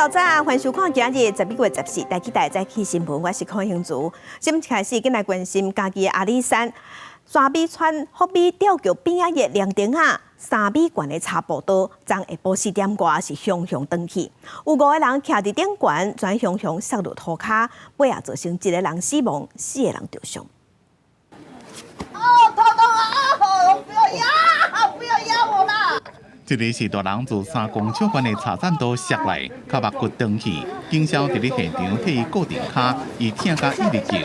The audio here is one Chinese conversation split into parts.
早早，欢迎收看今日11月14日台期待早起新闻，我是邝兴竹。先开始，今来关心家己的阿里山山美川福美吊桥边仔的凉亭啊，3米悬的茶步道，昨下晡4点外是熊熊登去，有5个人徛伫顶悬，转熊熊摔落涂骹，尾啊造成1个人死亡，4个人受伤。头痛啊！不要压，不要压我啦！这里是大人自3公尺悬的茶栈道摔来，脚目骨断去，警消伫咧现场替伊固定骹，以疼甲一直救。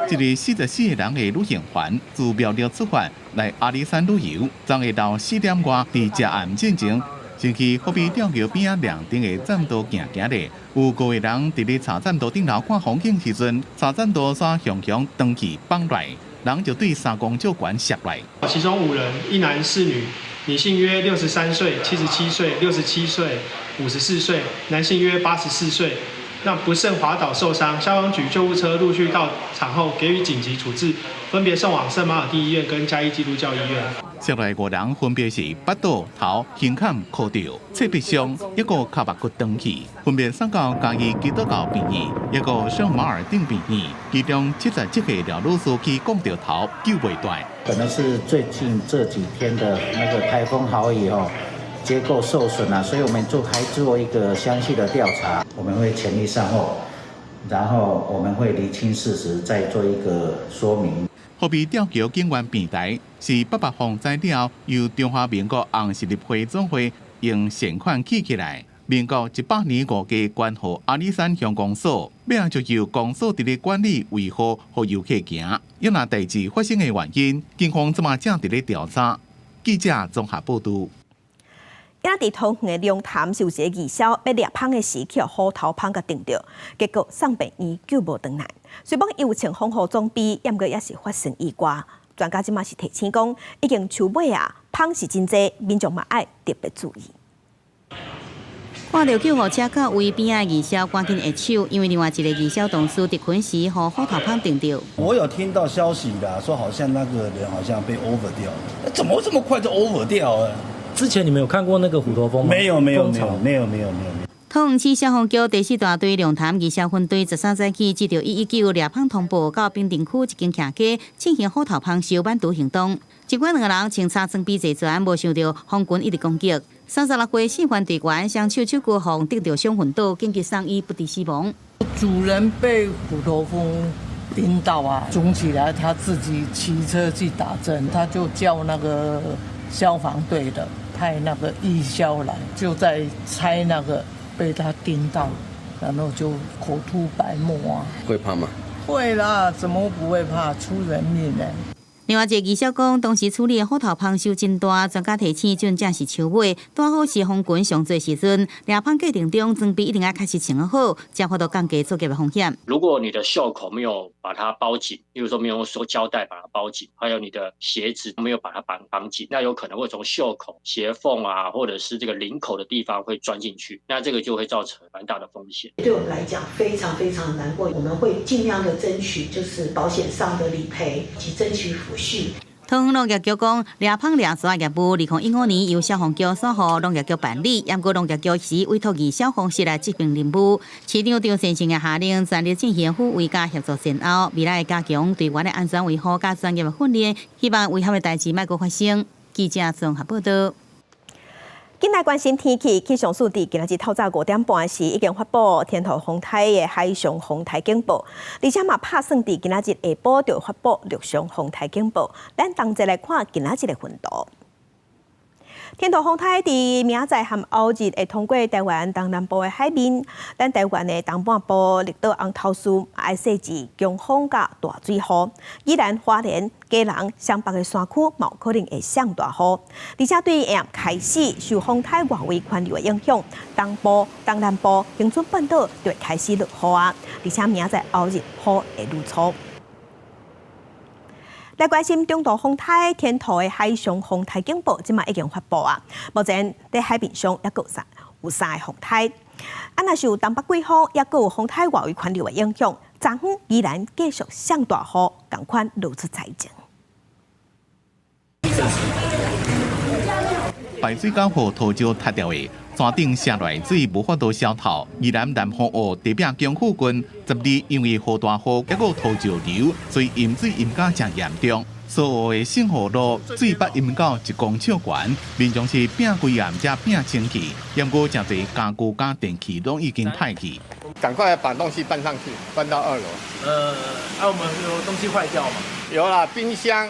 一个44个人的旅行团自苗栗出发来阿里山旅游，昨下昼4点外伫食暗进前，先去福美吊桥边仔凉亭的栈道行咧。有5个人伫咧茶栈道顶头看风景时阵，茶栈道山熊熊登去放来。人就对3公尺悬摔来，其中5人，1男4女，女性约63岁、77岁、67岁、54岁，男性约84岁，让不慎滑倒受伤。消防局救护车陆续到场后给予紧急处置，分别送往圣马尔蒂医院跟嘉义基督教医院。摔来5人分别是巴肚、头、胸坎磕到、侧壁伤，一个脚目骨断去，分别送到嘉义基督教病院，一个圣马尔定病院。其中77个廖女士去讲到头救袂断。可能是最近这几天的那个台风豪雨结构受损啊，所以我们还做一个详细的调查，我们会全力善后，然后我们会厘清事实，再做一个说明。福美吊桥景观平台是800防灾了，由中华民国红十字会总会用现款起来。民国100年5月关乎阿里山乡公所，要就由公所伫咧管理维护和游客行。要拿代志发生的原因，警方即马正伫咧调查。记者综合报道。今仔日桃园的龙潭是有一个义消被猎芳的时去虎头芳甲定着，结果送病院救无回来。虽讲伊有穿防护装备，不过也是发生意外。专家即马是提醒讲，已经树尾啊，芳是真济，民众嘛爱特别注意。看到救护车到位边的义消赶紧下手，因为另外一个义消同事伫困时和虎头芳定着。我有听到消息啦，说好像那个人好像被 over 掉了，怎么会这么快就 over 掉了？之前你们有看过那个虎头蜂吗？没有。桃园市消防局第4大队龙潭义消分队13早起接到119猎芳通报，到滨镇区一间徛家进行虎头芳收挽毒行动。尽管2个人穿擦装备坐船，无想到蜂群一直攻击。36岁信犯队员双手骨缝得到伤昏倒，紧急送医不治死亡。主人被虎头蜂叮到啊，肿起来，他自己骑车去打针，他就叫那个消防队的派那个义消来，就在拆那个被他叮到，然后就口吐白沫啊。会怕吗？会啦，怎么不会怕？出人命呢。另外一个义消讲，当时处理的虎头芳收真大，专家提醒准正是树尾，刚好是蜂群上侪时阵，猎芳过程中装备一定要开始穿好，才法度降低作业的风险。如果你的袖口没有把它包紧，例如说没有用塑胶带把它包紧，还有你的鞋子没有把它绑紧，那有可能会从袖口、鞋缝啊，或者是这个领口的地方会钻进去，那这个就会造成蛮大的风险。对我们来讲非常非常难过，我们会尽量的争取就是保险上的理赔及争取抚恤。桃园农业局讲，猎芳猎杀业务2015年由消防局所予农业局办理，不过农业局是委托义消防室来执行任务。市长张先生的下令，全力进行护卫甲协作善后，未来加强队员的安全维护甲专业的训练，希望危险的代志莫阁发生。记者综合报道。今来关心天气，气象署伫今日透早5点半时已经发布天头风台的海上风台警报，而且嘛拍算伫今日下晡就发布陆上风台警报。咱同齐来看今日的分度。天头风台伫明仔载和后日会通过台湾东南部的海面，咱台湾的东半部绿岛、红头树爱设置强风甲大水雨，宜兰花莲、嘉南、湘北的山区嘛有可能会上大雨，而且对下开始受风台外围环流的影响，东部、东南部、恒春半岛就会开始落雨啊，而且明仔载后日雨会愈粗。来关心中度风台天头的海上风台警报，即马已经发布啊。目前在海面上也有3个风台，若是有东北季风，也有风台外围环流的影响，昨昏依然继续上大雨，同款露出财情。排水沟和桃礁塌掉的山顶下来水无法度消透。宜兰南方澳地表江附近12因为雨大雨，结果土石流，所以淹水淹甲真严重。所有的圣河路水捌淹到1公尺悬，民众是拼规暗才拼清气，不过真侪家具甲电器拢已经坏去。赶快把东西搬上去，搬到2楼。我们有东西坏掉吗？有啦，冰箱、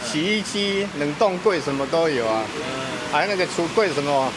洗衣机、冷冻柜什么都有啊，还有那个橱柜什么。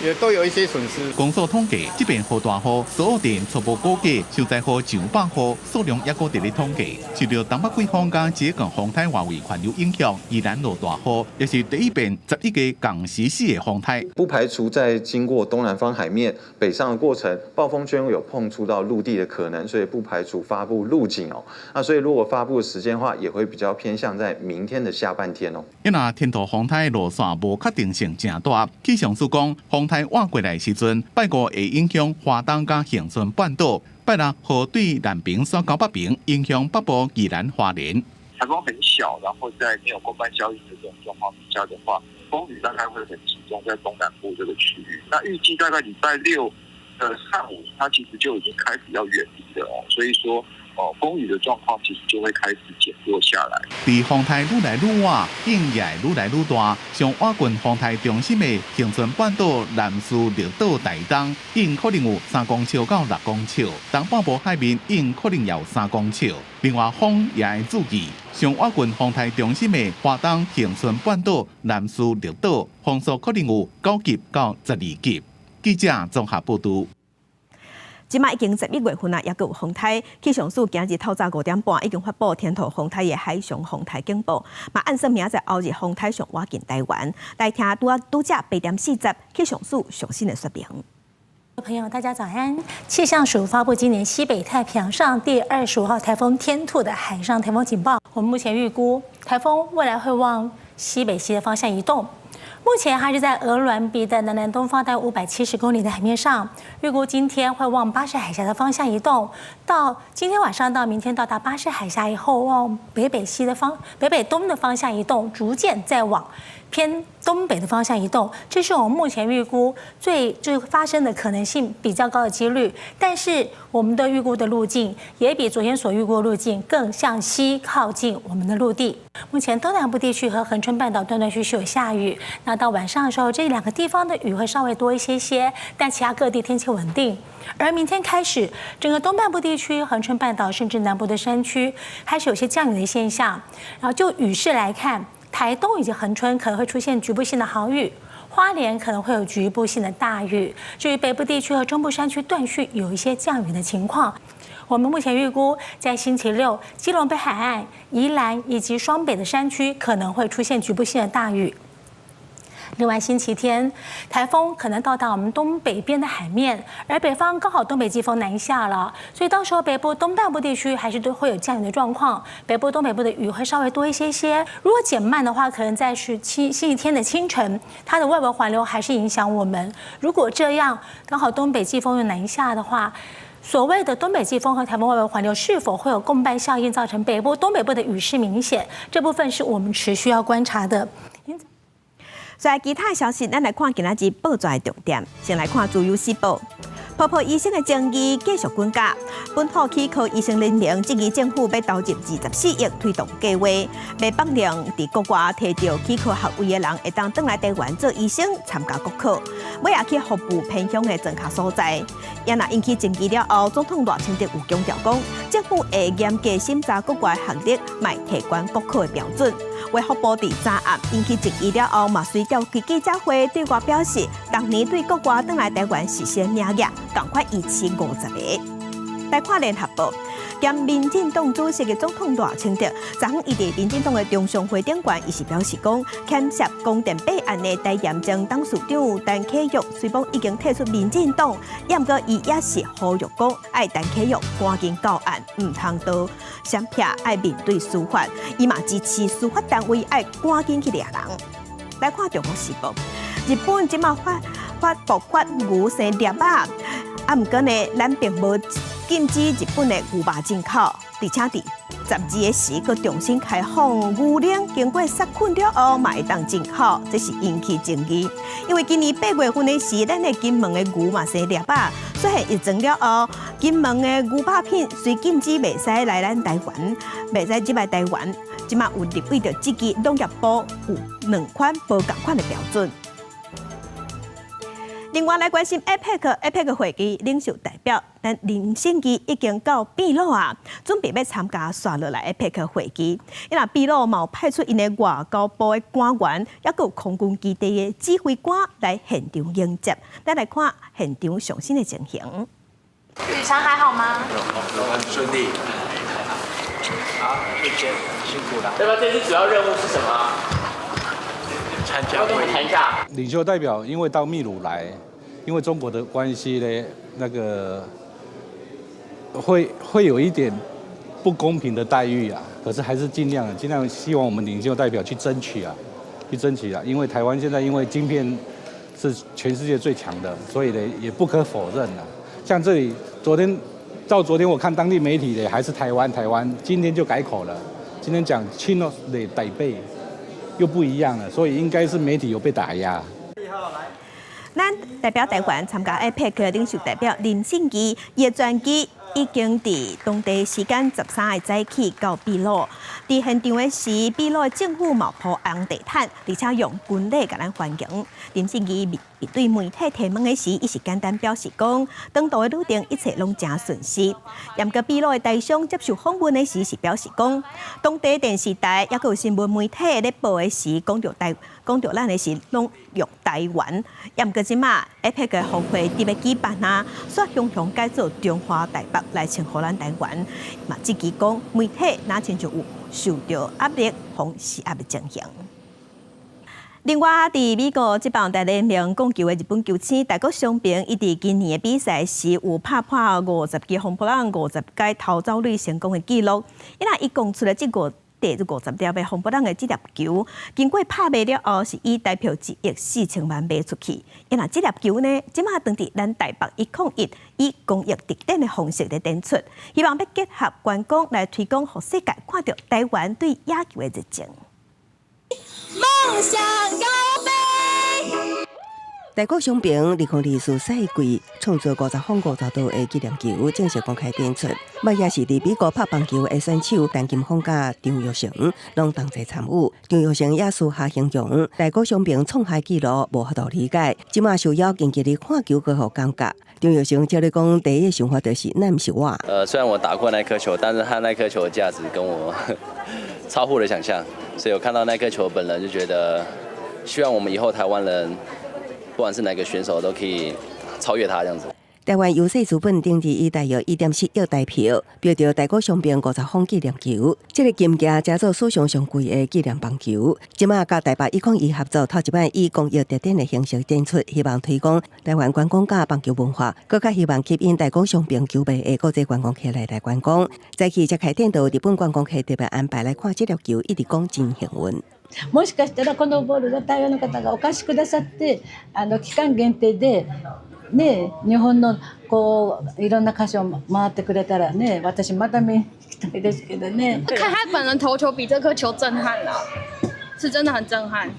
也都有一些损失。公所统计，这边雨大雨，所有店初步估计受灾户900户，数量也搁伫咧统计。受到东北季风加这个风台外围环流影响，宜兰落大雨，也是第一遍11个同时4个风台。不排除在经过东南方海面北上的过程，暴风圈有碰触到陆地的可能，所以不排除发布路警哦。那所以如果发布的时间的话，也会比较偏向在明天的下半天哦。因为天图风台路线无确定性真大，气象署讲风台换过来时阵，拜5会影响花东甲恒春半岛，拜6雨对南平山到北平，影响北部宜兰花莲。台风很小，然后在没有公办效应的这种状况之下的话，风雨大概会很集中在东南部这个区域。那预计大概礼拜6的上午，它其实就已经开始要远离了哦，所以说。风雨的状况其实就会开始减弱下来。伫风台愈来愈晚，影也愈来愈大。上瓦郡风台中心的恒春半岛南势绿岛大东，影可能有3公尺到6公尺；东半部海面影可能也有3公尺。另外，风也会注意。上瓦郡风台中心的花东恒春半岛南势绿岛，风速可能有9级到12级。记者综合报道。即马已经11月份啦，也阁有风台。气象署今日透早5点半已经发布天图风台的海上风台警报，嘛按说明在后日风台上挖近台湾。来听拄则8点40气象署最新的说明。朋友，大家早安！气象署发布今年西北太平洋上第25号台风天兔的海上台风警报。我们目前预估台风未来会往西北西的方向移动。目前还是在鹅銮鼻的南东方大约570公里的海面上，预估今天会往巴士海峡的方向移动，到今天晚上到明天到达巴士海峡以后，往北北东的方向移动，逐渐再往偏东北的方向移动，这是我们目前预估就是发生的可能性比较高的几率。但是我们的预估的路径也比昨天所预估的路径更向西靠近我们的陆地。目前东南部地区和恒春半岛断断续续有下雨，那到晚上的时候，这2个地方的雨会稍微多一些，但其他各地天气稳定。而明天开始，整个东半部地区、恒春半岛甚至南部的山区开始有些降雨的现象。然后就雨势来看，台东以及恒春可能会出现局部性的豪雨，花莲可能会有局部性的大雨。至于北部地区和中部山区断续有一些降雨的情况。我们目前预估，在星期6，基隆北海岸、宜兰以及双北的山区可能会出现局部性的大雨。另外，星期天台风可能到达我们东北边的海面，而北方刚好东北季风南下了，所以到时候北部东半部地区还是都会有降雨的状况，北部、东北部的雨会稍微多一些。如果减慢的话，可能在星期天的清晨，它的外围环流还是影响我们。如果这样刚好东北季风又南下的话，所谓的东北季风和台风外围环流是否会有共伴效应，造成北部、东北部的雨势明显？这部分是我们持续要观察的。在其他消息，咱来看今仔日报纸的重点。先来看《自由时报》，泡泡医生的争议继续滚价。本土起考医生认定，质疑政府要投入24亿推动计划，要放量伫国外摕到起考学位的人，会当转来台湾做医生参加国考，尾也去服务偏乡的庄脚所在。也若引起争议了后，总统赖清德有强调讲，政府会严格审查国外学历，卖提悬国考的标准。卫福部伫昨暗引起争议了后，嘛随调开记者会对外表示，当年对国外转来台湾实施领业，赶快移至50个。来看联合报，兼民进党主席的总统赖清德，昨昏伊伫民进党的中常会顶悬，伊是表示讲，牵涉供电弊案的台盐政董事长陈启玉，虽讲已经退出民进党，不过伊也是呼吁讲，爱陈启玉赶紧告案，唔通倒闪避，爱面对司法。伊嘛支持司法单位爱赶紧去抓人。来看中国时报，日本即马发布发牛生猎肉，毋过呢，咱并无禁止日本的牛肉进口。而且伫12个时，佮重新开放牛奶经过杀菌了后，嘛会当进口，这是引起争议。因为今年8月份的时，咱的金门的牛嘛生粒啊，虽然疫情了后，金门的牛肉片虽禁止袂使来咱台湾，袂使入来台湾，即马有立为着这支农业部有2款无同款的标准。另外来关心 APEC 会议领袖代表，但林信基已经到秘鲁啊，准备要参加刷落来 APEC 会议。因为秘鲁嘛有派出因的外交部的官员，也有空军基地的指挥官来现场迎接。咱来看现场上新的情形。宇常还好吗？很顺利。好，谢谢，辛苦了。对吧？这次主要任务是什么？参加会议。谈一下。领袖代表因为到秘鲁来，因为中国的关系呢，那个会有一点不公平的待遇啊。可是还是尽量希望我们领袖代表去争取啊，因为台湾现在因为晶片是全世界最强的，所以呢也不可否认啊。像这里昨天我看当地媒体的还是台湾，今天就改口了，今天讲Chino的台北又不一样了，所以应该是媒体有被打压。咱代表台湾参加 APEC 领袖代表林信基，伊的专机已经伫当地时间13个早起到秘鲁。伫现场的时，秘鲁的政府嘛铺红地毯，而且用军礼甲咱欢迎。林信基面对媒体提问的时，伊是简单表示讲，当道的路程一切拢真顺遂。严格秘鲁的台商接受访问的时是表示讲，当地电视台也有新闻媒体咧报的时讲到咱的是拢用台湾。严格即马 APEC 的峰会伫要举办啊，煞雄改做中华台北来称呼咱台湾，嘛即支讲媒体哪亲就有受到压力、防施压的情形。另外，伫美国职棒大联盟讲球的日本球星大谷翔平，伊伫今年的比赛时有拍破50支轰扑浪、50届投走率成功的纪录。伊讲出了这个第50粒的轰扑浪的这粒球，经过拍卖了后，是以代表1亿4千万卖出去。这粒球呢，即马当伫咱台北101以公益特典的方式来展出，希望要结合观光来推广，让世界看到台湾对野球的热情。梦想高飞。大谷翔平2024赛季创造50轰50盗的纪念球正式公开展出，麦也是伫美国拍棒球的选手陈金峰甲张育成拢同齐参与。张育成也私下形容大谷翔平创下纪录无法度理解，即马受邀近距离看球更好感觉。张育成照你讲，第一个想法就是那不是我。虽然我打过那颗球，但是他那颗球的价值跟我超乎我的想象，所以我看到那颗球本人就觉得，希望我们以后台湾人，不管是哪个选手都可以超越他这样子。台湾优势资本定制以大约1.7亿台票，标着大谷翔平50轰纪念球，这个金额加做史上上贵的纪念棒球。即马甲台北101合作，头一摆以公益特典的形式展出，希望推广台湾观光甲棒球文化，更加希望吸引大谷翔平球迷的国际观光客来观光。早起才开店到日本观光客特别安排来看这粒球，一直讲真幸运。もしかしたらこのボールが台湾の方がお貸しくださって期間限定でね日本のこういろんな箇所回ってくれたらね私また見に行きたいですけどね。看他本人投球比这颗球震撼了，是真的很震撼。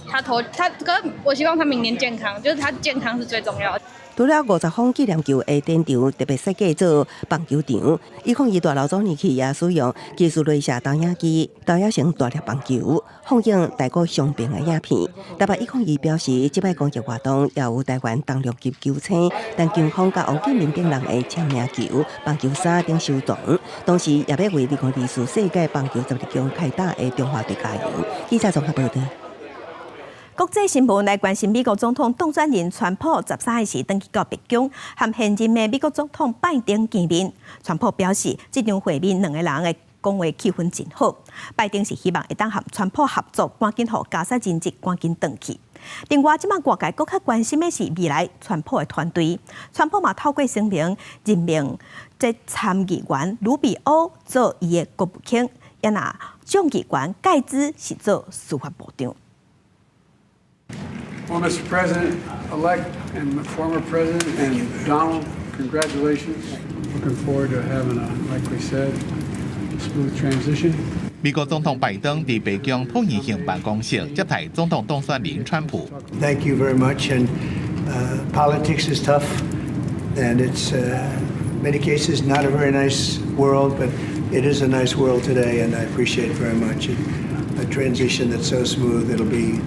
可是我希望他明年健康，就是他健康是最重要的。除了50轰纪念球的展场特别设计做棒球场，102大楼总年期也使用技术雷射投影机投影成大粒棒球，放映大谷翔平的影片。台北102表示，这摆公益活动也有台湾重量级球星陈金峰甲王建民等人的签名球、棒球衫等收藏，同时也要为2024世界棒球12强开打的中华队加油。记者综合报道。国际新闻来关心美国总统当选人川普13日登记到白宫，和现任的美国总统拜登见面。川普表示，这场会面两个人的讲话气氛真好。拜登是希望会当和川普合作，赶紧让加沙战争赶紧断去。另外，即马外界更较关心的是未来川普的团队。川普嘛透过声明任命这参议员卢比欧做伊的国务卿，也拿众议员盖兹是做司法部长。Well, Mr. President-elect and former President and Donald, congratulations. Looking forward to having, like we said, smooth transition. 美国总统拜登伫白宫托言行办公室接待总统当选人川普。Thank you very much. And politics is tough, and it's many cases not a very nice world, but it is a nice world today, and I appreciate very much a transition that's so smooth. It'll be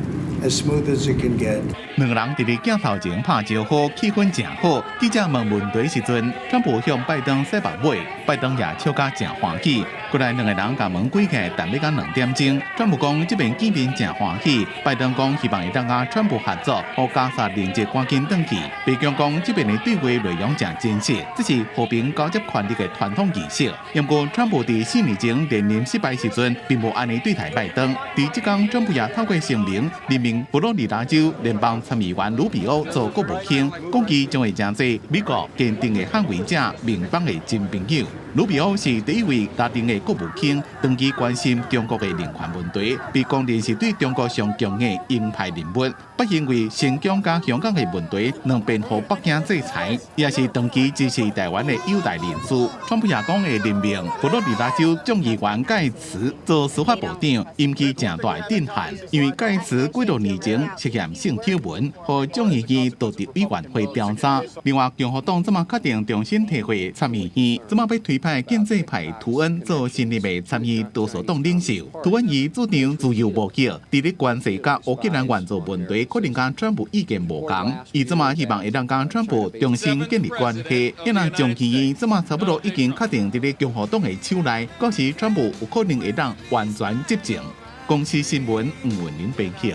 as smooth as it can get. 两人伫咧镜头前拍招呼，气氛正好。记者问问题时阵，川普向拜登洗白尾，拜登也笑甲正欢喜。过来两个人甲门关起，但要到2点钟。川普讲这边见面正欢喜，拜登讲希望会当甲川普合作，和加沙连接赶紧登去。白宫讲这边的对话内容正真实，这是和平交接权力的传统仪式。不过，川普伫4年前连任失败时阵，并无安尼对待拜登。伫即天，川普也透过声明任命佛罗里达州联邦参议员卢比奥做国务卿，讲其将会成为美国坚定的捍卫者、盟邦的真朋友。卢比奥是第一位拉丁的国务卿，长期关心中国的人权问题，被公认是对中国上强的鹰派人物。不认为新疆加香港的问题能辩护北京制裁，也是长期支持台湾的友台人士。川普也讲会任命佛罗里达州众议员盖茨做司法部长，引起正大的震撼，因为盖茨几多年前涉嫌性丑闻，和众议院道德委员会调查。另外，共和党这么决定重新退回参议院，这么要推派建制派图恩做新任的参议多数党领袖。图恩以主张自由无极，伫咧关系甲乌克兰援助问题，可能甲川普意见无同。伊这么希望会让甲川普重新建立关系，也让众议院这么差不多已经确定伫咧共和党的手内，到时川普有可能会让完全执政。公司新闻吴文玲编辑。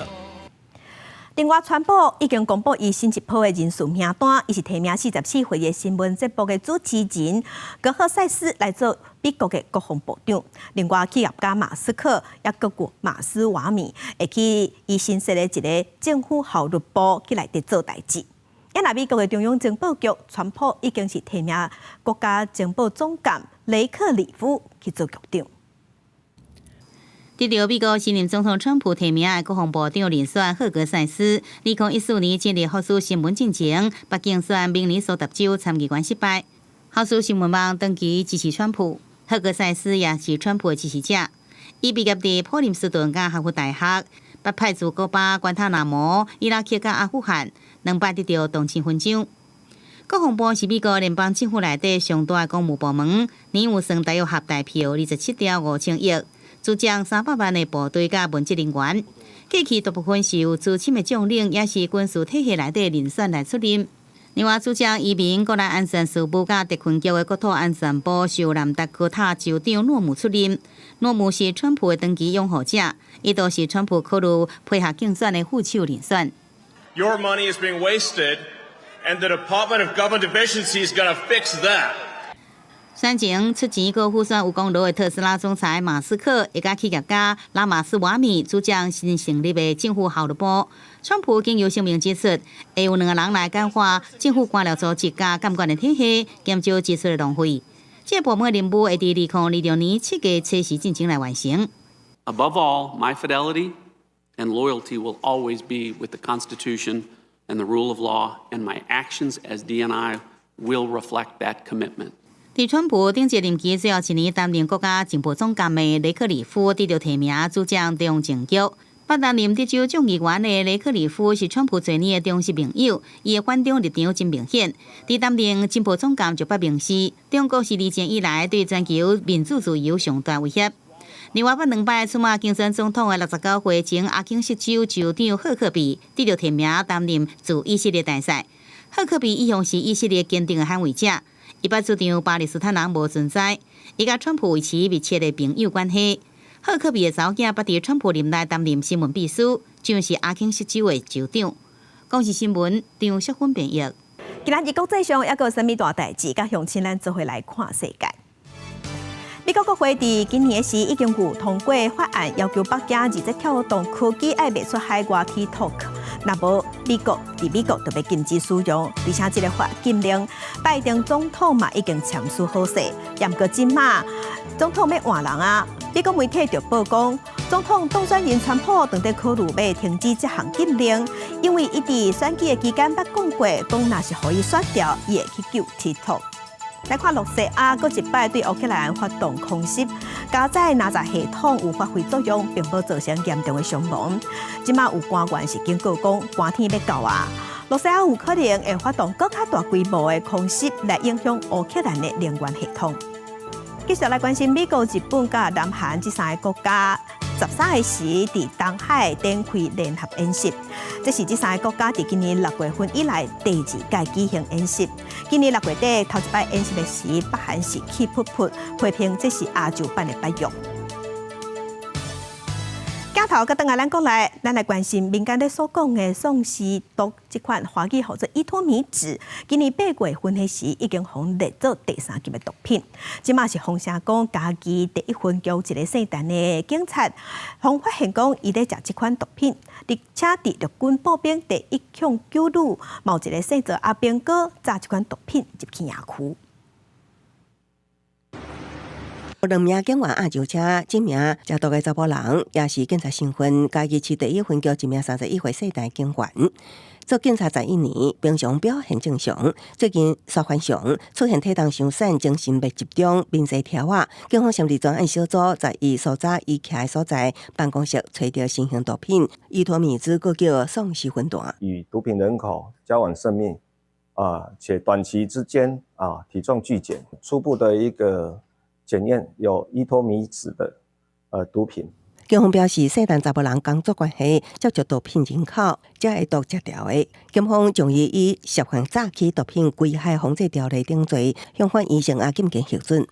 另外，川普已经公布伊新一波的人事名单，伊是提名44岁的新闻节目的主持人格赫塞斯来做美国的国防部长。另外，企业家马斯克也包括马斯瓦米会去伊新设的一个政府效率部去内底做代志。也那美国的中央情报局，川普已经是提名国家情报总监雷克里夫去做局长。得到美国新任总统川普提名的国防部长人选赫格塞斯，2014年进入福斯新闻进程，北京选明尼苏达州参议员失败。福斯新闻网长期支持川普，赫格塞斯也是川普的支持者。伊毕业伫普林斯顿甲哈佛大学，被派驻古巴、关塔那摩、伊拉克甲阿富汗，2摆得到同庆勋章。国防部是美国联邦政府内底上大的公务部门，年有算大约合代票27.5千亿。组将300万的部队甲文职人员，过去大部分是由资深的将领，也是军事体系内底人选来出任。另外，组将移民、国内安全事务甲特勤局的国土安全部由南达科他州长诺姆出任。诺姆是川普的长期拥护者，伊都是川普考虑配合竞选的副手人选。Your money is being wasted, and the Department of Government Efficiency is going to fix that. 选前出钱高副选有功劳的特斯拉总裁马斯克，一家企业家拉马斯瓦米主将新成立的政府效率部。川普经由声明指出，会有2个人来简化政府官僚组织甲监管的体系，减少支出的浪费。这部门的任务会伫2026年7月测试进程来完成。Above all, my fidelity and loyalty will always be with the Constitution and the rule of law, and my actions as DNI will reflect that commitment. 伫川普顶一任期最后1年担任国家情报总监的雷克里夫得到提名主将中情局。8担任德州众议员的雷克里夫是川普多年的忠实朋友，伊的反中立场真明显。伫担任情报总监就不明示，中国是2战以来对全球民主自由上大威胁。另外，2摆出马竞选总统的69岁前阿肯色州州长赫克比得到提名担任驻以色列大使。赫克比一向是以色列坚定的捍卫者。伊捌主张巴勒斯坦人无存在，伊甲川普维持密切的朋友关系。赫克比的查某囝捌伫川普任内担任新闻秘书，就是阿肯色州的州长。公视新闻张淑芬编译。今日国际上还有甚物大代志？甲乡亲咱做伙来看世界。美国国会伫今年时已经有通过法案，要求北京2节跳动科技爱卖出海外 TikTok。若无美国就要禁止使用，而且这个法禁令拜登总统嘛已经签署好势，也毋过今嘛总统要换人啊！美国媒体就报讲，总统当选人川普正在考虑要停止这项禁令，因为伊伫选举的期间捌讲过，讲若是互伊选掉，伊会去救 TikTok。来看绿色啊，搁一摆对乌克兰发动空袭，加载哪吒系统有发挥作用，并无造成严重的伤亡。即马有官员是警告讲，寒天要到啊，罗西亚有可能会发动更加大规模的空袭来影响乌克兰的能源系统。继续来关心美国、日本甲南韩这三个国家13时伫东海展开联合演习。这是这三个国家伫今年6月份以来第2届举行演习。今年6月底头一摆演习的时，北韩是气噗噗批评这是亚洲版的北约。镜头跟邓来咱国内，咱来关心民间咧所讲的宋氏毒这款华语号做依托米酯，今年8月份的时已经红列做第3级的毒品。即马是风声讲，家己第1分局一个姓陈的警察，方发现讲伊咧食这款毒品，而且伫陆军步兵第1巷9旅，某一个姓做阿兵哥揸这款毒品入去野区。2名警员押酒车，这名食毒的查甫人也是警察身份，嘉义市第1分局一名31岁姓陈警员。做警察11年，平常表现正常。最近沙番上出现体重伤瘦、精神不集中、面色跳啊，警方审理专案小组在伊所在伊徛的所在办公室找到新型毒品依托米酯，又叫宋氏混团。与毒品人口交往甚密且短期之间体重巨减，初步的一个检验有依托米酯的毒品。警方表示，姓陈查甫人工作关系接触毒品人口，才会毒接条的。警方将伊以涉嫌诈欺毒品危害防治条例定罪，向犯医生禁见核准。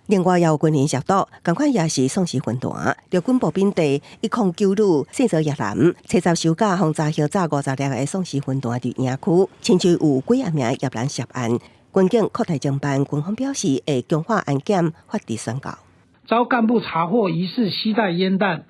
另外，也有军人涉毒，同款也是宋氏混团。陆军步兵第109旅姓做叶南，车站收假轰炸轰炸50粒的宋氏混团伫营区，亲像有几啊名叶南涉案。军警扩大侦办，军方表示会强化安检，发地宣告。遭干部查获疑似携带烟弹，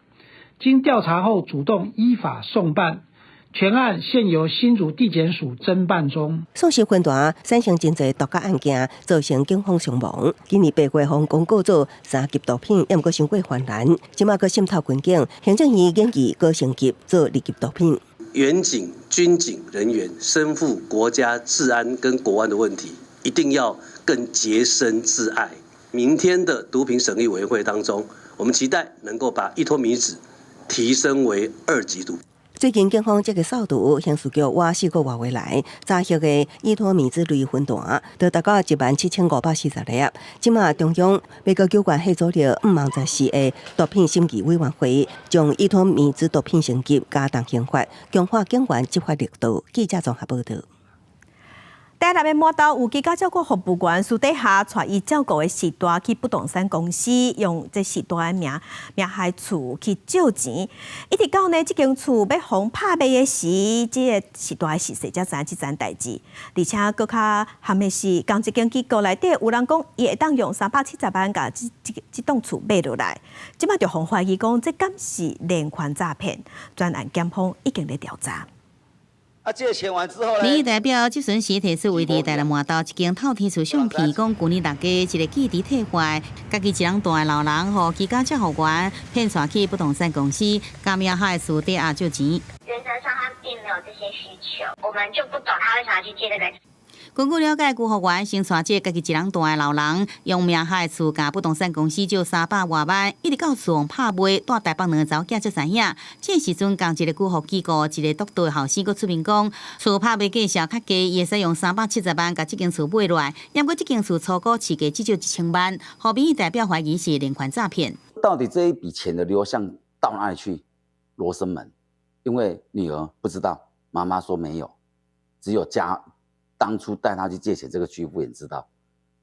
经调查后主动依法送办，全案现由新竹地检署侦办中。宋氏混团产生真侪毒驾案件，造成警方伤亡。今年8月方公告做3级毒品，也毋过伤过泛滥，即马佫渗透军警，行政院建议佫升级做2级毒品。远警、军警人员身负国家治安跟国安的问题，一定要更洁身自爱。明天的毒品审议委员会当中，我们期待能够把依托米酯提升为2级毒。最近警方这个扫毒刑事局挖4个多月来查获的依托米酯类分段，就达到17540粒。即马中央美国机关协助了514个毒品审议委员会，将依托米酯毒品升级，加重刑罚，强化警员执法力度。记者综合报道。台南的马岛有机构照顾服务员私底下带伊照顾的时代去不动产公司，用这时代的名牌厝去借钱，一直到呢这间厝要互拍卖的时，这个时代的事实才知影这件代志。而且更较含的是，讲这间机构内底有人讲，伊会当用370万甲这栋厝买落来，即马就互怀疑讲，这敢是连环诈骗？专案检方已经在调查。借钱完之后呢？民意代表即阵时提出为伫台南马岛一间透天厝相片，讲旧年6月一个记者退坏，家己一人住的老人和其他照护员骗带去不动产公司，加名下的厝抵押借钱。原则上他并没有这些需求，我们就不懂他为啥去借这个。根据了解，顾服员先带这家己一人住的老人，用名下的厝甲不动产公司借300多万，一直到厝拍卖，带台北2个查某囝才知影。这时阵，共一个顾服机构一个督导后生，佫出面讲，厝拍卖价小较低，伊会使用370万甲这间厝买落来。不过这间厝初估市价只有1000万，互民意代表怀疑是连环诈骗。到底这一笔钱的流向到哪里去？罗生门，因为女儿不知道，妈妈说没有，只有当初带他去借钱，这个居服员知道，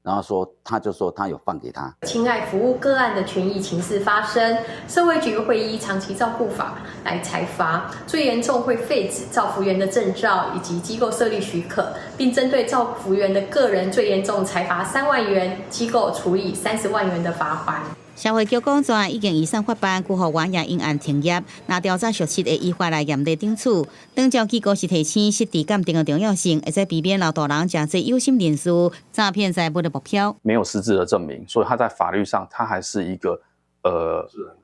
然后他就说他有放给他。侵害服务个案的权益情事发生，社会局会依长期照顾法来裁罚，最严重会废止照服员的证照以及机构设立许可，并针对照服员的个人最严重裁罚3万元，机构处以30万元的罚款。社会局讲专已经以上发办，顾服员也因案停业。那调查属实会依法来严厉定处。当照机构是提醒失地鉴定的重要性，会使避免老大人假借有心人士诈骗财物的目标。没有实质的证明，所以他在法律上他还是一个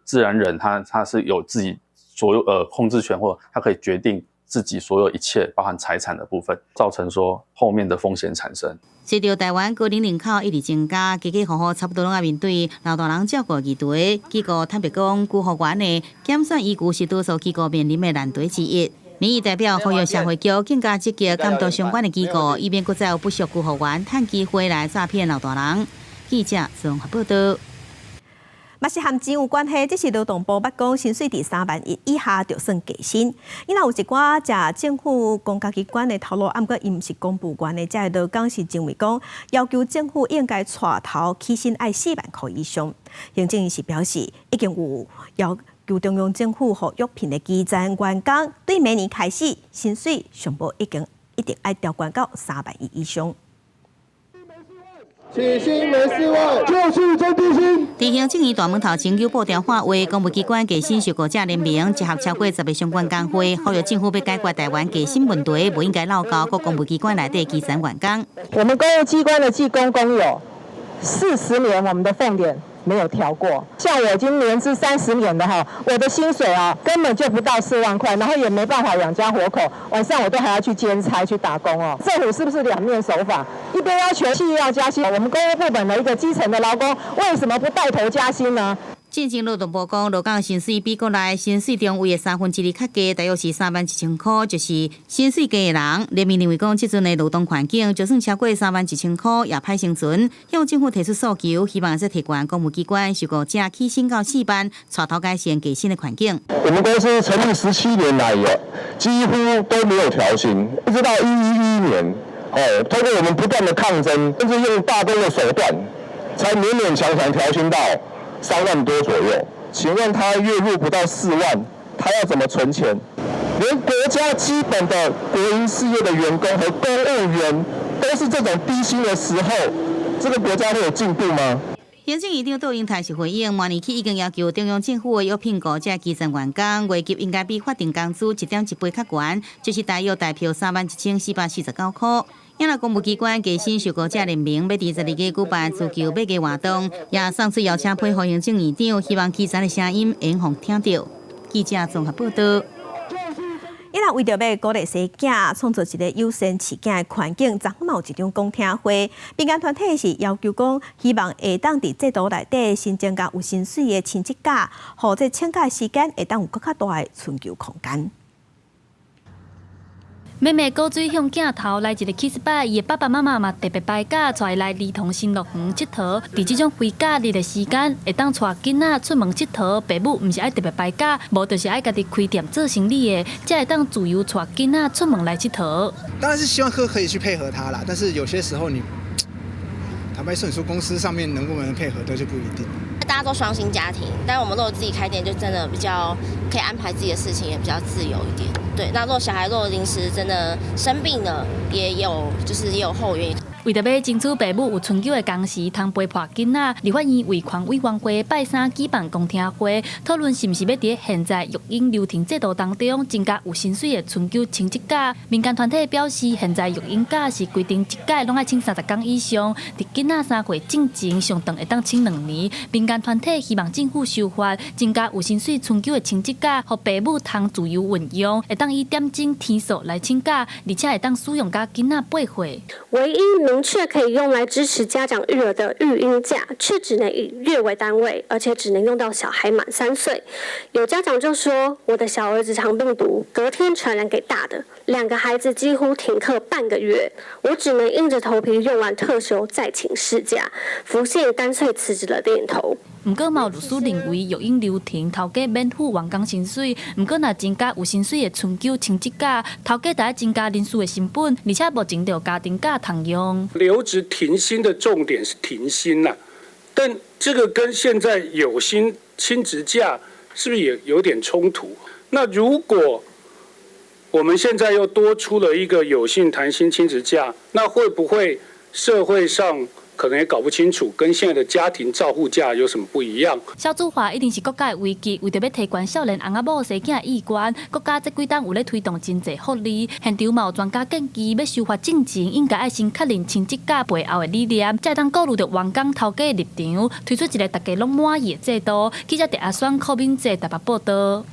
自然人，他是有自己所有控制权，或他可以决定自己所有一切，包含财产的部分，造成说后面的风险产生。随着台湾高龄人口一直增加，家家户户差不多拢要面对老大人照顾议题。机构坦白讲，居护员的减选依据是多数机构面临的难题之一。民意代表呼吁社会局更加积极监督相关的机构，以免再有不肖居护员趁机会来诈骗老大人。记者综合报道。嘛是和钱有关系，这是劳动部捌讲，薪水伫3万1以下就算低薪。伊若有一寡食政府公家机关的头路，毋过伊毋是公务员的，这个劳工是认为讲，要求政府应该带头起薪爱4万块以上。行政院是表示，已经有要求中央政府和约聘的基层员工，对明年开始薪水上报一定爱调悬到3万1以上。起薪没4万，就是真低薪。伫行政院大门头前邮报电话为公务机关加薪受雇者联名集合超过10个相关工会，呼吁政府要解决台湾加薪问题，不应该闹高各公务机关内的基层员工。我们公务机关的技工工友40年，我们的俸点没有调过。像我已经年资30年的哈，我的薪水啊根本就不到4万块，然后也没办法养家活口，晚上我都还要去兼差去打工哦。政府是不是两面手法？一边要求企业要加薪，我们公务部门的一个基层的劳工为什么不带头加薪呢？进前劳动部讲，劳工的薪水比国内薪水中位的1/3较低，大约是31000块，就是薪水低的人。联名认为讲，即阵的劳动环境，就算超过31000块，也歹生存。向政府提出诉求，希望再提悬公务机关受雇者起薪到4万，带头改善加薪的环境。我们公司成立17年来几乎都没有调薪，一直到2011年，通过我们不断的抗争，甚至用罢工的手段，才勉勉强强调薪到3万多左右。请问他月入不到4万，他要怎么存钱？连国家基本的国营事业的员工和公务员都是这种低薪的时候，这个国家会有进步吗？行政院长杜英台是回应，明年起已经要求中央政府的约聘雇者基层员工月给应该比法定工资1.1倍较悬，就是大约代票31449块。因若公务机关加薪受雇者联名要伫12月举办自求买价活动，也送出邀请配合行政院长，希望基层的声音会互听到。记者综合报道。伊若为着要鼓励生囝，创造一个优先饲囝的环境，昨晚有一场公听会，民间团体是要求讲，希望会当伫制度内底新增加有薪水的亲职假，或者请假时间会当有更较大的寻求空间。妹妹古水向镜头来一个kiss拜，伊的爸爸妈妈嘛特别摆假，带来儿童新乐园佚佗。伫这种非假日的时间，会当带囡仔出门佚佗，父母毋是爱特别摆假，无就是爱家己开店做生意的，才会当自由带囡仔出门来佚佗。当然是希望可以去配合他啦，但是有些时候坦白说，你说公司上面能不能配合，这就不一定。大家都双薪家庭，但是我们如果自己开店，就真的比较可以安排自己的事情，也比较自由一点。对，那如果小孩临时真的生病了，也有后援。为着要争取父母有春秋的工时，通陪伴囡仔，立法院卫环委员会拜三举办公听会，讨论是毋是要伫现在育婴留停制度当中增加有薪水的春秋请职假。民间团体表示，现在育婴假是规定一届拢爱请30天以上，伫囡仔3岁进前上长会当请2年。民间团体希望政府修法，增加有薪水春秋的请职假，互父母通自由运用，会当以点钟天数来请假，而且会当使用到囡仔8岁。唯一明确可以用来支持家长育儿的育婴假，却只能以月为单位，而且只能用到小孩满3岁。有家长就说，我的小儿子肠病毒隔天传染给大的，2个孩子几乎停课半个月，我只能硬着头皮用完特休再请事假，浮现干脆辞职的念头。不过，有律师认为育婴留停头家免付员工薪水，不过若增加有薪水的春秋请职假，头家得增加人事的成本，而且目前就有家庭假通用。留职停薪的重点是停薪啦，但这个跟现在有薪亲职假是不是也有点冲突？那如果我们现在又多出了一个有薪谈薪亲职假，那会不会社会上可能也搞不清楚，跟现在的家庭照护假有什么不一样？少子化一定是国家的危机，为着要提悬少年翁仔某生囝的意愿，国家这几档有咧推动真济福利。现场嘛有专家建议，要修法进前应该爱先确认亲职假背后的理念，才当顾虑到员工头家的立场，推出一个大家拢满意的制度。记者陈阿选柯敏哲台北报道。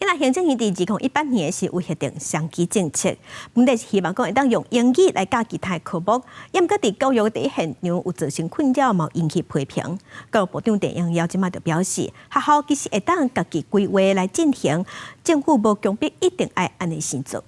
因那行政院伫2018年是有核定双语政策，本来是希望讲会当用英语来教其他科目，也毋过伫教育第一现场有造成困扰，嘛引起批评。教育部长陈永尧即马就表示，学校其实会当家己规划来进行，政府无强迫一定爱安尼先做。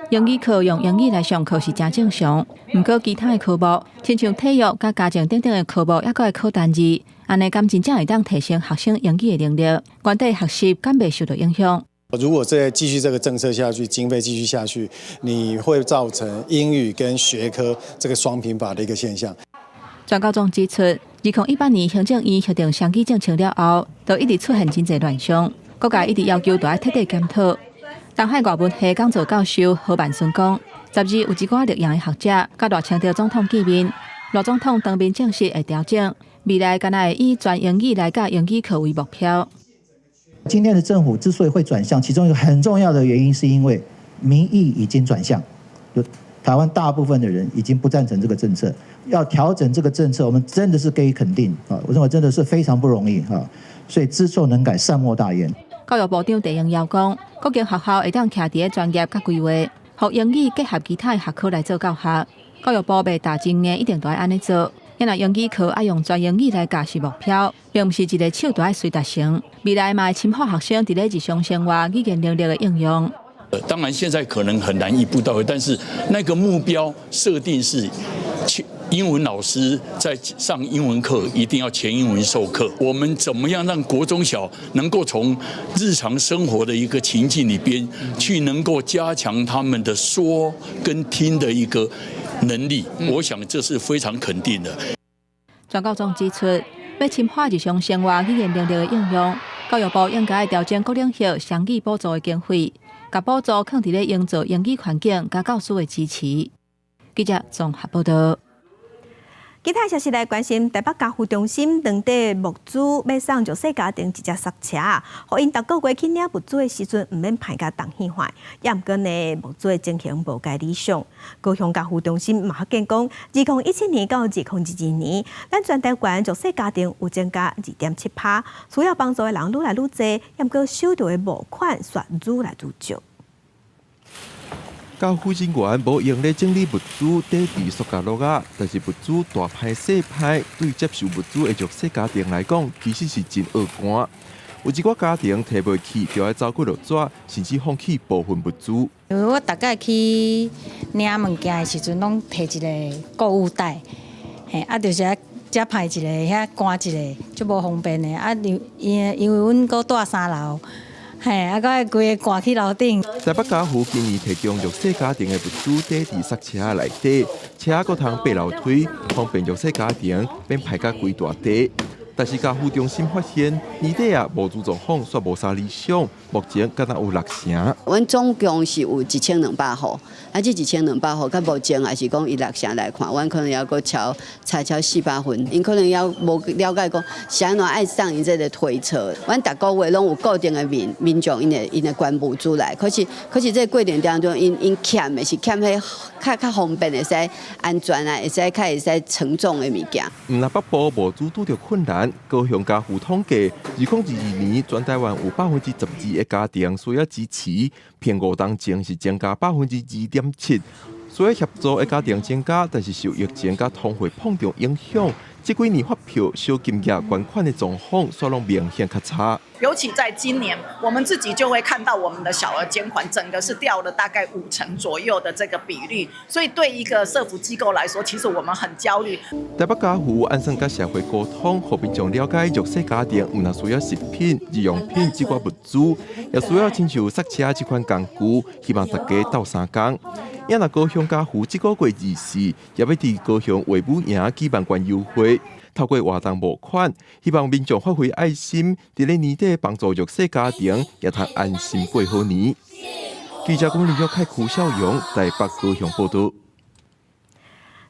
英语课用英语来上课是真正常，毋过其他的科目，亲像体育、甲家政等等的科目，抑阁会考单字，安尼敢真正会当提升学生英语的能力，原地学习敢袂受到影响。如果再继续这个政策下去，经费继续下去，你会造成英语跟学科这个双贫乏的一个现象。专高中指出，2018年行政院核定双语政策了后，就一直出现真侪乱象，各界一直要求要彻底检讨。东海外文系讲座教授何万顺讲，10日有一寡立洋的学者，甲罗清潮总统见面，罗总统当面证实会调整，未来敢若会以全英语来教英语课为目标。今天的政府之所以会转向，其中一个很重要的原因，是因为民意已经转向，台湾大部分的人已经不赞成这个政策，要调整这个政策，我们真的是给予肯定啊！我认为真的是非常不容易啊，所以知错能改，善莫大焉。教育部长陈永尧讲，各间学校会当徛伫专业甲规划，互英语结合其他的学科来做教学。教育部未大今年一定都要安尼做，因为英语课爱用全英语来教是目标，并毋是一个手就爱随达成。未来嘛会深化学生伫咧日常生活语言能力的应用。当然，现在可能很难一步到位，但是那个目标设定是，英文老师在上英文课一定要全英文授课。我们怎么样让国中小能够从日常生活的一个情境里边去能够加强他们的说跟听的一个能力？我想这是非常肯定的。专高中指出，要深化日常生活语言能力的应用，教育部应该调整各领域双语补助的经费。甲补助放伫咧营造英语环境，甲教师的支持。记者综合报道。其他消息来关心，台北家扶中心两地物资要送弱势家庭一只塞车，互因逐个月去领物资的时阵，毋免排甲动气坏。也毋过呢，物资的情形无介理想。高雄家扶中心嘛建讲，2017年到2022年，咱全台湾弱势家庭有增加2.7%，需要帮助的人愈来愈多，也毋过收到的募款却愈来愈少。家扶人员无用咧整理物资堆伫塑胶袋啊，但是物资大歹细歹，对接受物资的弱势家庭来讲，其实是真恶寒。有一寡家庭提袂起，就要走过落纸，甚至放弃部分物资。因为我大概去领物件的时阵，拢摕一个购物袋，就是遮派一个，遐赶一个，就无方便的。因为阮搁住3楼。搁爱规个赶去楼顶。台北家扶今年提供弱势家庭的物资堆伫塞车内底，车搁通爬楼梯，方便弱势家庭免排甲规大地。但是家扶中心发现，年底物资状况却无啥理想，目前敢若有6成。阮总共是有1200户，这1200户，甲目前也是讲以6成来看，阮可能要搁裁400份，因可能要无了解讲是安怎爱送因这个推车。阮逐个月拢有固定的民众因的捐物资来，可是这过程当中，因欠的是欠迄较方便的，使安全啊，会使承重的物件。若北部物资拄着困难。高雄家扶统计，2022年全台湾有12%的家庭需要支持，偏5当前是增加2.7%。虽然协助的家庭增加，但是受疫情甲通货膨胀影响，这几年发票小金额捐款的状况，却拢明显较差。尤其在今年，我们自己就会看到我们的小额捐款整个是掉了大概50%左右的这个比率，所以对一个社福机构来说，其实我们很焦虑。台北家扶安算甲社会沟通，互民众了解弱势家庭唔但需要食品、日用品这寡物资，也需要亲像塞车这款工具，希望大家斗3工。也若高雄家扶这个月24，也要伫高雄卫武营举办捐优惠。透过活动募款，希望民众发挥爱心，伫咧年底帮助弱势家庭，也通安心过好年。记者公林凯区孝勇台北高雄报道。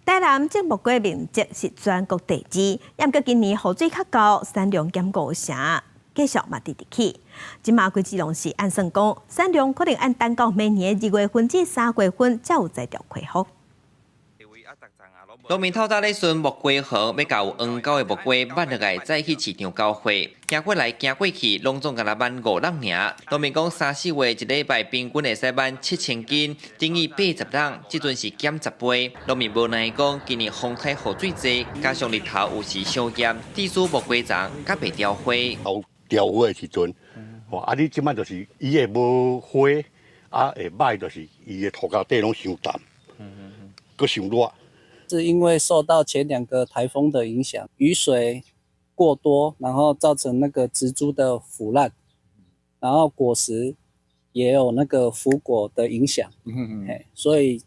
台南种木瓜面积是全国第2，也毋过今年雨水较高，产量减5成，继续嘛直起。今马规基隆市按算讲，产量可能按单到明年2月份至3月份才有再调恢复。农民透早咧顺木瓜河要到有黄高的木瓜，挽落来再去市场交货。行过来行过去，拢总敢若挽5人尔。农民讲3-4月一礼拜平均会使挽7000斤，等于80人，即阵是减10倍。农民无奈讲，今年风台雨水多，加上日头有时小炎，致使木瓜丛甲袂凋花。凋花的时阵，你即摆就是伊会无花，会歹就是伊的土胶底拢伤淡，佮伤热。是因为受到前2个台风的影响，雨水过多，然后造成那个植株的腐烂，然后果实也有那个腐果的影响，所以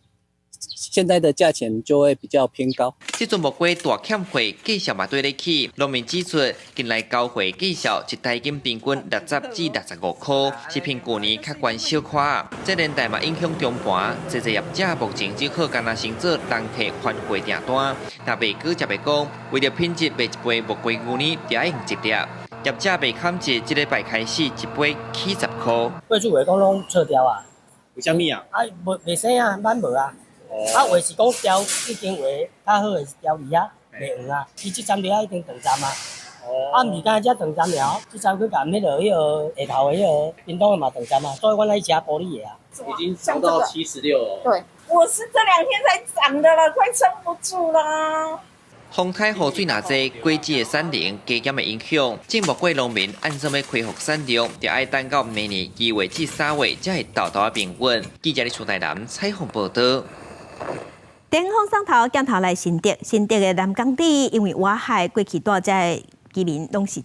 现在的价钱就会比较偏高。这阵木瓜大欠货，继续嘛对得起。农民指出，近来交货绩效一台斤平均60至65块，是比去年较悬小可。这年代嘛影响中盘，这业者目前只好干那先做人体换货订单。若卖过才袂讲，为了品质卖一杯木瓜牛奶，就要用一粒。业者卖砍价，这礼拜开始一杯70块。过去话讲拢错掉啊？为什么啊？袂生啊，挽无啊。话是讲调已经话较好的调梨啊，袂黄啊，伊即站梨啊已经断站啊。毋是干只断站了，即站去甲迄个下头的冰冻的嘛断站啊，所以阮来吃玻璃的啊。已经涨到76了。对，我是这2天才涨的了，快撑不住啦。风台雨水若多，果子的产能加减的影响，种木瓜农民按怎要恢复产量，就要等到明年2月至3月才会豆豆平稳。记者李楚台南采访报道。电风上头镜头来新竹，新竹的南港地因为挖海，过去大家的居民拢是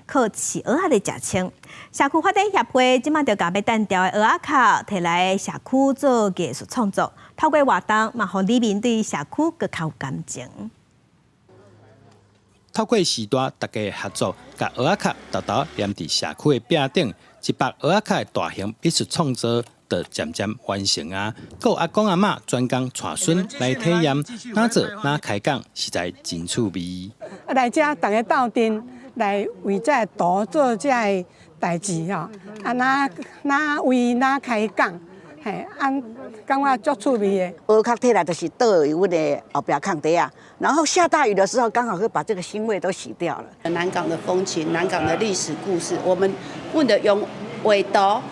靠饲蚵仔来食青。社区发展协会即马就甲要单调的蚵仔壳摕来社区做艺术创作，透过活动嘛，互里民对社区更较有感情。透过时代大家合作，甲蚵仔壳豆豆粘伫社区的壁顶，一百蚵仔壳的大型艺术创作就渐渐完成啊！有阿公阿嬷专工带孙来体验，哪做哪开讲，实在真趣味。来遮大家斗阵来为这图做这个代志吼，哪为哪开讲，感觉足趣味的。蚵壳摕来就是倒入阮的后壁坑底啊，然后下大雨的时候，刚好会把这个腥味都洗掉了。南港的风情，南港的历史故事，我们用画图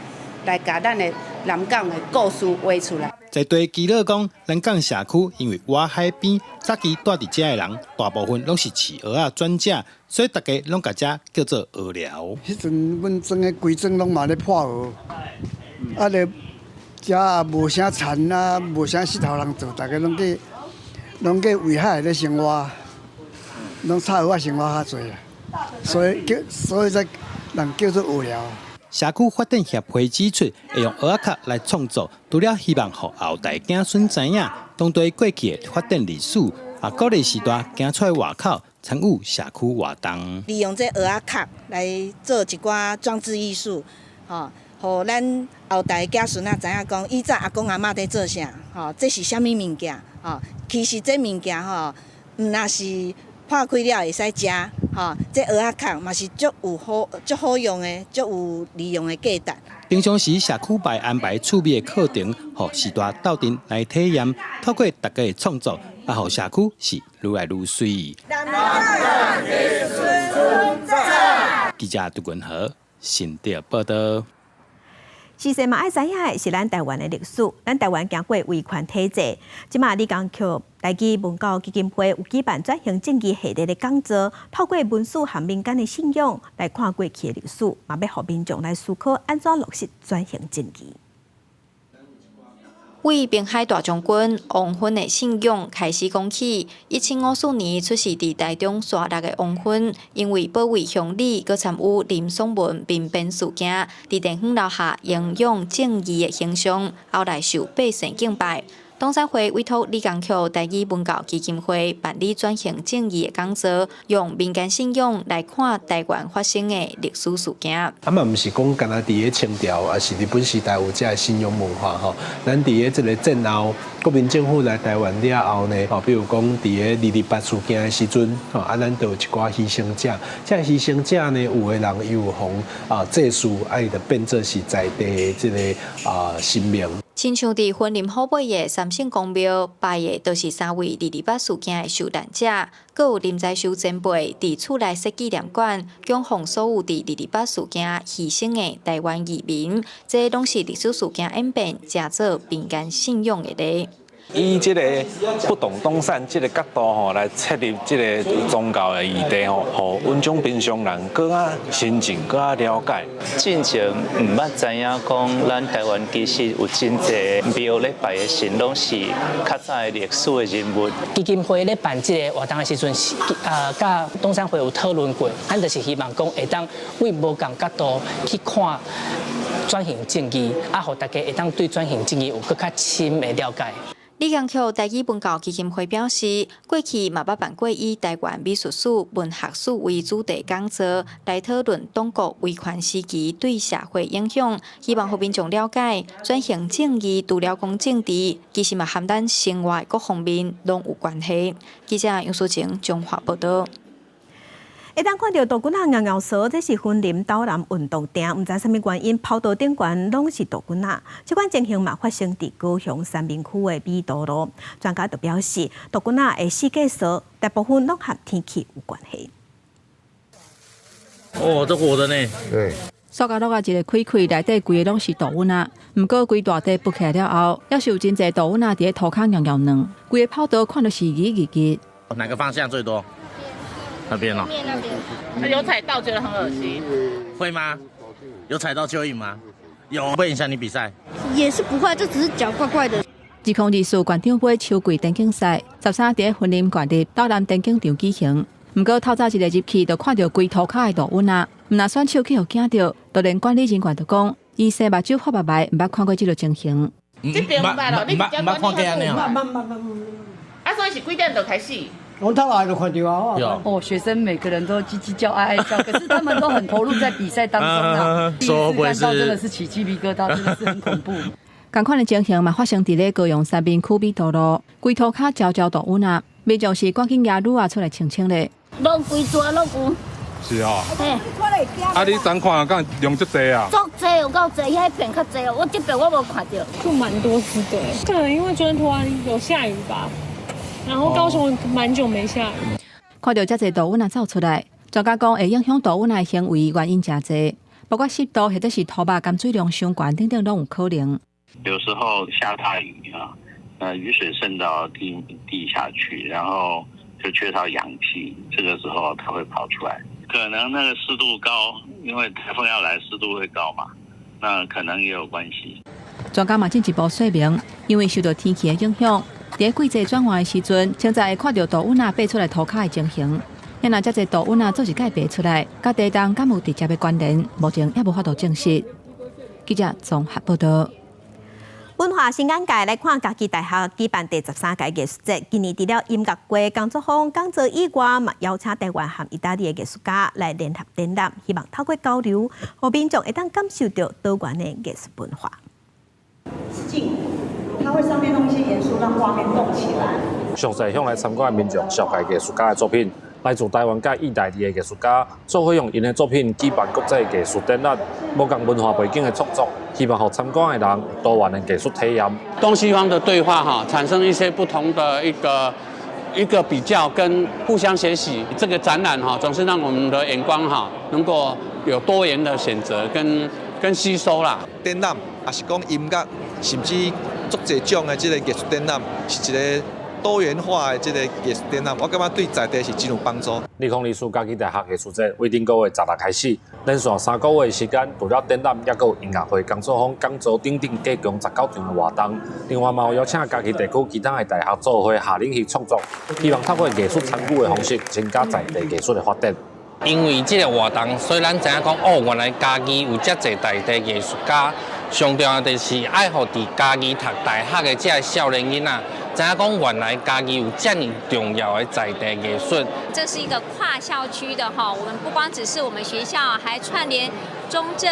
来把咱的南港的故事画出来。在对基乐讲，南港社区因为挖海边，早期住伫遮的人，大部分拢是饲蚵仔专家，所以大家拢甲遮叫做蚵寮。迄阵阮庄的规庄拢嘛咧破蚵，咧遮也无啥田啊，无啥石头人做，大家拢去围海咧生活，拢炒蚵仔生活较侪啦，所以才人叫做蚵寮。社区发展协会指出，会用蚵仔壳来创作，除了希望让后代子孙知影当地过去的发展历史，也鼓励时代行出来外口参与社区活动。利用这蚵仔壳来做一寡装置艺术，互咱后代子孙知影讲，以前阿公阿嬷在做啥，这是啥物物件，其实这物件毋那是破开了会使食，这蚵仔壳嘛是足好用的，足有利用的价值。平常时社区会安排趣味的课程，互时代斗阵来体验，透过大家的创作，也互社区是愈来愈水。记者杜君和新竹报道。其实嘛，爱知影的是咱台湾的历史。咱台湾经过威权体制，即马李港区台基文教基金会有举办转型正义系列的讲座，透过文史和民间的信仰来看过去的历史，嘛要互民众来思考安怎落实转型正义。为滨海大将军王芬的信仰开始讲起。1754年出世伫台中沙鹿的王芬，因为保卫乡里，佮参与林爽文兵变事件，伫地方留下英勇正义的形象，后来受百姓敬拜。东山会委托李港区台语文教基金会办理转型正义的讲座，用民间信仰来看台湾发生的历史事件。嘛毋是讲干那伫咧清朝，也是日本时代有这个信仰文化吼。咱伫咧这个战后，国民政府来台湾了后呢，比如讲伫咧228事件的时阵，咱就有一寡牺牲者。这牺牲者呢，有的人又互祭祀，伊就变做是在地的这个神明。亲像伫婚林虎尾的三圣公庙拜的，都是3位228事件的受难者，阁有林在修前辈伫厝内设纪念馆，供奉所有伫228事件牺牲的台湾移民，这拢是历史事件演变，加做民间信仰的例。以这个不动东山这个角度吼来设立这个宗教的议题吼，互阮种平常人更加亲近、更加了解。进前唔捌知影讲，咱台湾其实有真侪庙咧拜的神，拢是较早的历史的人物。基金会咧办这个活动的时阵，甲东山会有讨论过，咱就是希望讲会当为无共角度去看转型正义，互大家会当对转型正义有更较深的了解。李强曲台语文教基金会表示，过去嘛捌办过以台湾美术史、文学史为主题讲座，来讨论中国威权时期对社会影响，希望互民众了解转型正义除了讲政治，其实嘛含咱生活各方面拢有关系。记者杨淑晴综合报道。会当看到大菌仔咬咬索，这是婚林岛南运动场，唔知啥物原因，跑道顶悬拢是大菌仔。这款情形嘛发生伫高雄三明区的美道路。专家就表示，大菌仔的死计数大部分拢和天气有关系。哦，这活的呢？对。塑胶路啊，一个开开，内底规个拢是大菌仔。不过规大地拔起来了后，还是有真侪大菌仔伫咧涂骹咬咬软。规个跑道看到是热。哪个方向最多？那边哦。那边。有踩到觉得很恶心。会吗？有踩到蚯蚓吗？有，会影响你比赛？也是不会，这只是脚怪怪的。自控二数县长杯秋季电竞赛，13伫婚林县立岛南电竞场举行。不过透早一个入去，就看到规涂骹的大菌仔，唔若选手去互惊到，就连管理人员就讲，伊生目睭发白白，唔捌看过这种情形。这边唔捌咯，你比较管理较好。啊，所以是几点就开始？我太来就看到啊！哦，学生每个人都叽叽叫、哀哀叫，可是他们都很投入在比赛当中啊。第一次看到真的是起鸡皮疙瘩，真的是很恐怖。同款的情形嘛发生伫咧高雄三民区美道路，规涂骹招大菌仔，民众是赶紧抓女仔出来清清咧。拢规抓拢有。是哦。嘿。啊，你昨看敢用足济啊？足济有够济，遐片较济哦，我这边我无看到。就蛮多只的，可能因为昨天突然有下雨吧。然后高雄蛮久没下雨，看到遮侪大菌仔走出来，专家讲会影响大菌仔行为原因真侪，包括湿度或者是土壤含水量上悬等等都有可能。有时候下大雨啊，雨水渗到地下去，然后就缺少氧气，这个时候它会跑出来。可能那个湿度高，因为台风要来，湿度会高嘛，那可能也有关系。专家嘛进一步说明，因为受到天气的影响。伫季节转换的时阵，现在会看到大菌仔爬出来涂骹的情形。若遮侪大菌仔做一解爬出来，甲地动敢有直接的关联？目前也无法度证实。记者综合报道。文化新眼界来看，家己大学举办第13届艺术节，今年除了音乐会、工作坊、讲座以外，嘛邀请台湾和意大利的艺术家来联合展览，希望透过交流，让民众会当感受到多元的艺术文化。它会上面弄一些元素，让画面动起来。详细向来参观的民众绍介艺术家的作品，来自台湾甲意大利的艺术家，做伙用因的作品举办国际艺术展览，无共文化背景的创作，希望让参观的人有多元的艺术体验。东西方的对话产生一些不同的一个比较跟互相学习。这个展览总是让我们的眼光能够有多元的选择跟吸收啦。展览也是讲音乐，甚至足侪种的这个艺术展览，是一个多元化的这个艺术展览，我感觉对在地是真有帮助。2024家己大学艺术节为顶个月16日开始，连续3个月的时间，除了展览，也有音乐会、工作坊、讲座等等计共19场的活动。另外嘛有邀请家己地区其他的大学做伙下领域创作，希望透过艺术参与的方式，增加在地艺术的发展。因为这个活动，所以咱知影讲哦，原来家己有遮侪在地艺术家。上重要的是爱互伫家己读大学的这些少年囡仔，知影讲原来家己有这么重要的在地艺术。这是一个跨校区的我们不光只是我们学校，还串联中正、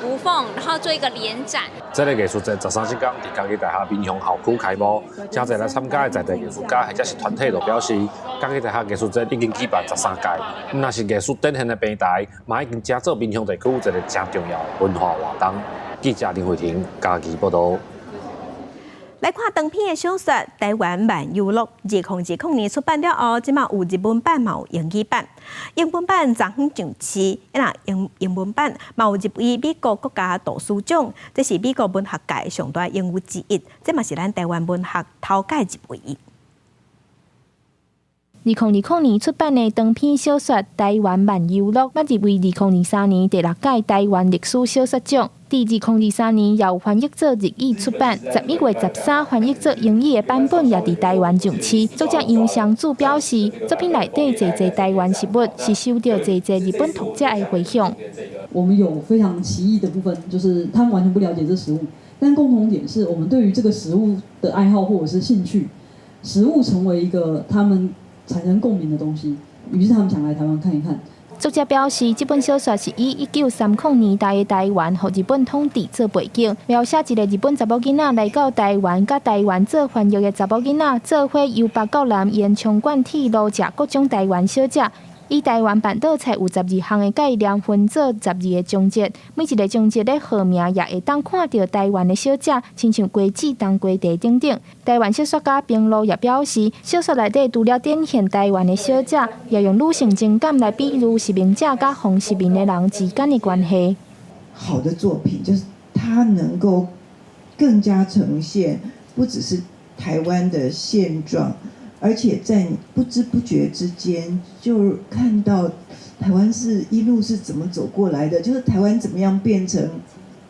吴凤，然后做一个联展。这个艺术节13日港伫家己大学民雄校区开幕，真侪来参加的在地艺术家或者是团体就表示，家己大学艺术节已经举办13届，若是艺术展现的平台，嘛已经加做民雄地区一个真重要的文化活动。记者林慧婷，家己报道。来看长篇的小说《台湾漫游录》，2020年出版了后，即马有日本版嘛有英语版。英文版昨昏上市，英文版嘛有入围美国国家图书奖，这是美国文学界上大荣誉之一，这嘛是咱台湾文学头届入围。2020年出版的长篇小说《台湾漫游录》，捌入围2023年第6届台湾历史小说奖。第2023年由翻译做日语出版，11月13翻译做英语的版本也伫台湾上市。作者杨湘祖表示，作品内底侪台湾实物，是受到侪日本读者的回响。我们有非常奇异的部分，就是他们完全不了解这食物，但共同点是我们对于这个食物的爱好或者是兴趣，食物成为一个他们产生共鸣的东西，于是他们想来台湾看一看。作者表示，这本小说是以1930年代的台湾和日本统治做背景，描写一个日本查某囡仔来到台湾，甲台湾做翻译的查某囡仔做伙由北到南沿冲冠铁路食各种台湾小食。以台湾半岛菜有12项的概念分做12个章节，每一个章节的号名也会当看到台湾的小食，亲像瓜子、冬瓜茶等等。台湾小说家平路也表示，小说内底除了展现台湾的小食，也用女性情感来比喻实名者甲红实名的人之间的关系。好的作品就是它能够更加呈现，不只是台湾的现状。而且在不知不觉之间，就看到台湾是一路是怎么走过来的，就是台湾怎么样变成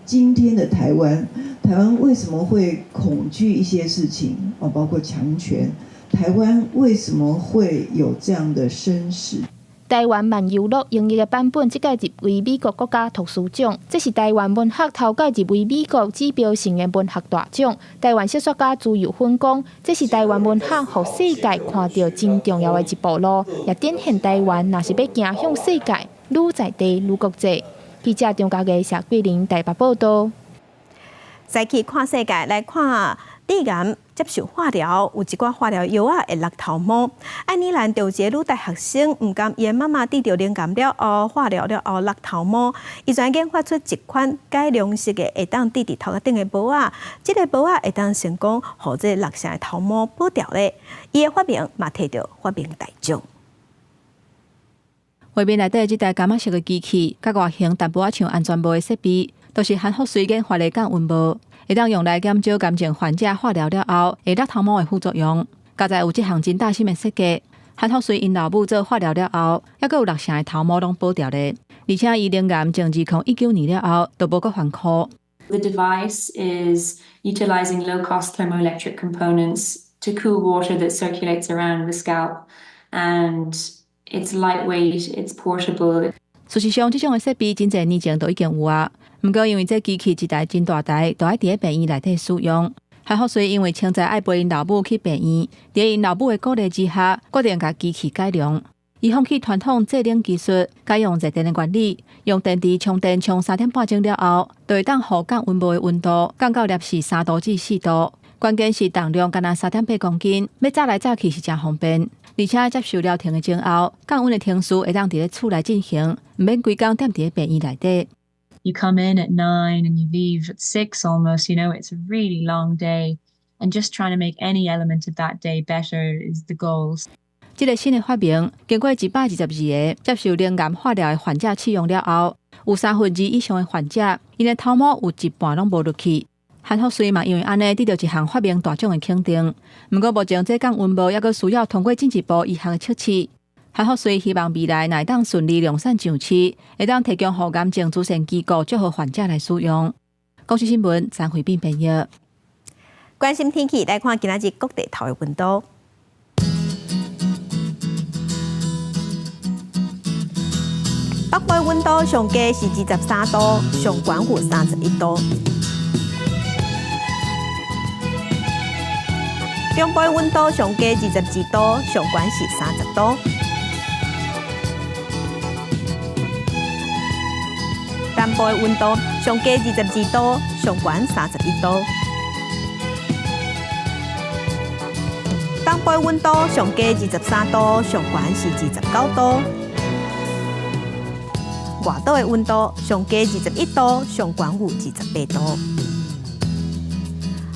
今天的台湾。台湾为什么会恐惧一些事情包括强权？台湾为什么会有这样的身世？台湾漫游录英语的版本，这届入围美国国家图书奖，这是台湾文学头届入围美国指标性的文学大奖。台湾小说家自由分讲，这是台湾文学让世界看到真重要的一步路，也展现台湾若是要行向世界，愈在地愈国际。记者张家嘅谢桂玲台北报道。再去看世界，来看肺癌接受化疗，有一寡化疗药会落头毛。爱尔兰有一个女大学生，唔甘伊妈妈治疗灵感了后，化疗了后落头毛，伊专研发出一款改良式的会当治头壳顶的帽仔，这个帽仔会当成功，互这落下的头毛保掉咧。伊的发明嘛摕到发明大奖。画面内底这台感觉式的机器，甲外形淡薄仔像安全帽的设备，都是韩国水研发的降温帽，会当用来减少癌症患者化疗了后会落头毛的副作用。加在有这项真大心的设计，韩国水因老母做化疗了后，还佫有落成的头毛拢保掉咧，而且伊灵癌从2019年了后都无佫反抗。The device is utilizing low-cost thermoelectric components to cool water that circulates around the scalp, and it's lightweight, it's portable. 事实上，这种的设备真侪年前都已经有啊。不过，因为这机器一台真大台，都爱伫病院内底使用。还好，所以因为清早爱陪因老母去病院，伫因老母的鼓励之下，决定甲机器改良。伊放弃传统制冷技术，改用热电的原理，用电池充电充3.5钟了后，就会当互降温帽的温度降到摄氏3度至4度。关键是重量干那3.8公斤，要走来走去是真方便。而且接受疗程的前后，降温的程序会当伫咧厝内进行，唔免规工踮伫咧病院内底。You come in at 9 and you leave at 6 almost, you know, it's a really long day. And just trying to make any element of that day better is the goal. 这个新的发明，经过122个接受灵癌化疗的患者试用了后，有2/3以上的患者，因的头毛有一半拢无落去。韩国虽嘛因为安尼得到一项发明大奖的肯定，不过目前这降温帽还佫需要通过进一步医学的测试。韩国虽希望未来乃当顺利量产上市，会当提供予癌症主线机构祝贺患者来使用。公司新闻张惠斌编译。关心天气，来看今仔日各地头的温度。北部温度上低是23度，上悬有31度。中部温度上低22度，上悬是30度。南部的温度上低22度，上悬31度。东部的温度上低23度，上悬是29度。外岛的温度上低21度，上悬有28度。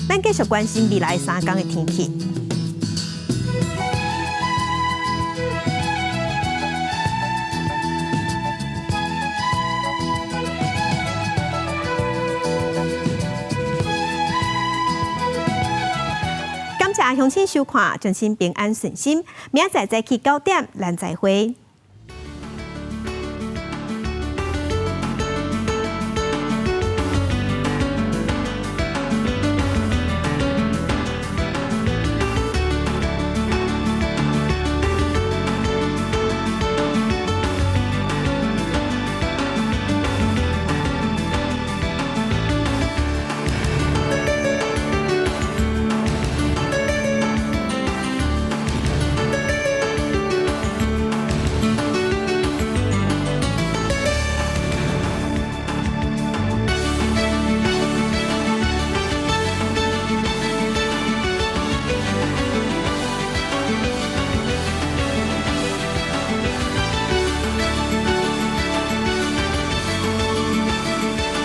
咱继续关心未来3天的天气。感谢乡亲收看，祝新平安顺心。明仔载早起9点，咱再会。